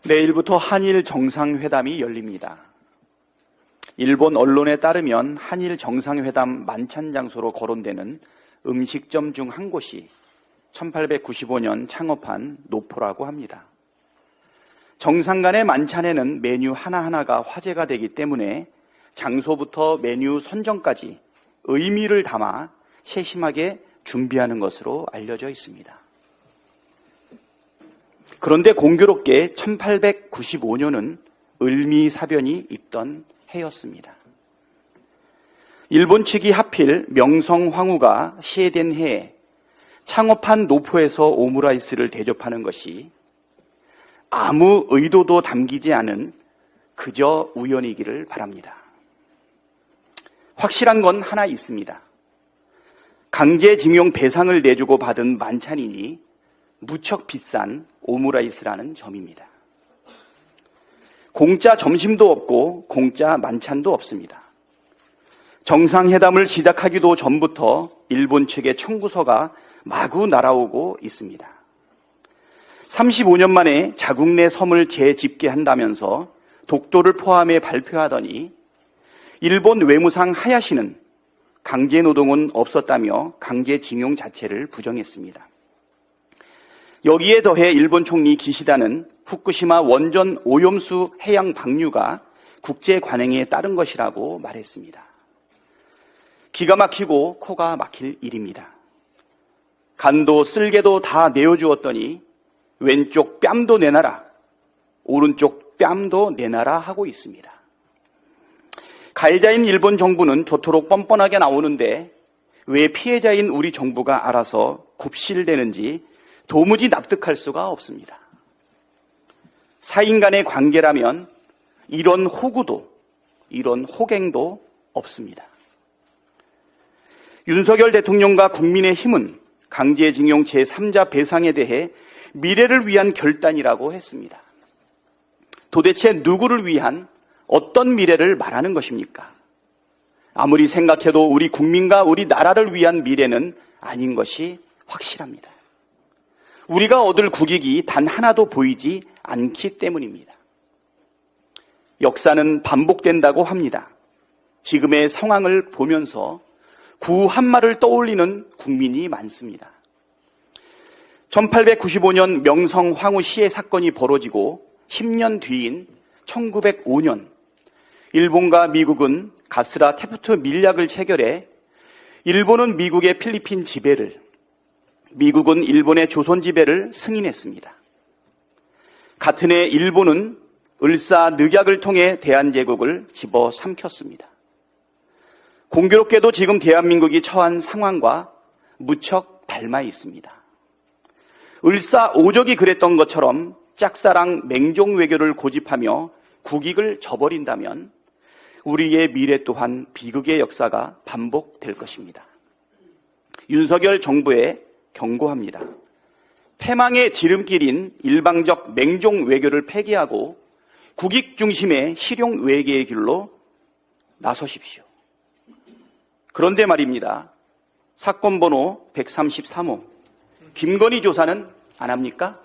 내일부터 한일 정상회담이 열립니다. 일본 언론에 따르면 한일 정상회담 만찬 장소로 거론되는 음식점 중 한 곳이 1895년 창업한 노포라고 합니다. 정상 간의 만찬에는 메뉴 하나하나가 화제가 되기 때문에 장소부터 메뉴 선정까지 의미를 담아 세심하게 준비하는 것으로 알려져 있습니다. 그런데 공교롭게 1895년은 을미사변이 있던 해였습니다. 일본 측이 하필 명성황후가 시해된 해에 창업한 노포에서 오므라이스를 대접하는 것이 아무 의도도 담기지 않은 그저 우연이기를 바랍니다. 확실한 건 하나 있습니다. 강제징용 배상을 내주고 받은 만찬이니 무척 비싼 오므라이스라는 점입니다. 공짜 점심도 없고 공짜 만찬도 없습니다. 정상회담을 시작하기도 전부터 일본 측의 청구서가 마구 날아오고 있습니다. 35년 만에 자국 내 섬을 재집계한다면서 독도를 포함해 발표하더니 일본 외무상 하야시는 강제노동은 없었다며 강제징용 자체를 부정했습니다. 여기에 더해 일본 총리 기시다는 후쿠시마 원전 오염수 해양 방류가 국제 관행에 따른 것이라고 말했습니다. 기가 막히고 코가 막힐 일입니다. 간도 쓸개도 다 내어주었더니 왼쪽 뺨도 내놔라, 오른쪽 뺨도 내놔라 하고 있습니다. 가해자인 일본 정부는 좋도록 뻔뻔하게 나오는데 왜 피해자인 우리 정부가 알아서 굽실대는지 도무지 납득할 수가 없습니다. 사인 간의 관계라면 이런 호구도, 이런 호갱도 없습니다. 윤석열 대통령과 국민의힘은 강제징용 제3자 배상에 대해 미래를 위한 결단이라고 했습니다. 도대체 누구를 위한 어떤 미래를 말하는 것입니까? 아무리 생각해도 우리 국민과 우리 나라를 위한 미래는 아닌 것이 확실합니다. 우리가 얻을 국익이 단 하나도 보이지 않기 때문입니다. 역사는 반복된다고 합니다. 지금의 상황을 보면서 구 한말을 떠올리는 국민이 많습니다. 1895년 명성황후 시해 사건이 벌어지고 10년 뒤인 1905년 일본과 미국은 가스라 테프트 밀약을 체결해 일본은 미국의 필리핀 지배를, 미국은 일본의 조선 지배를 승인했습니다. 같은 해 일본은 을사늑약을 통해 대한제국을 집어삼켰습니다. 공교롭게도 지금 대한민국이 처한 상황과 무척 닮아 있습니다. 을사오적이 그랬던 것처럼 짝사랑 맹종 외교를 고집하며 국익을 저버린다면 우리의 미래 또한 비극의 역사가 반복될 것입니다. 윤석열 정부에 경고합니다. 패망의 지름길인 일방적 맹종 외교를 폐기하고 국익 중심의 실용 외교의 길로 나서십시오. 그런데 말입니다. 사건 번호 133호 김건희 조사는 안 합니까?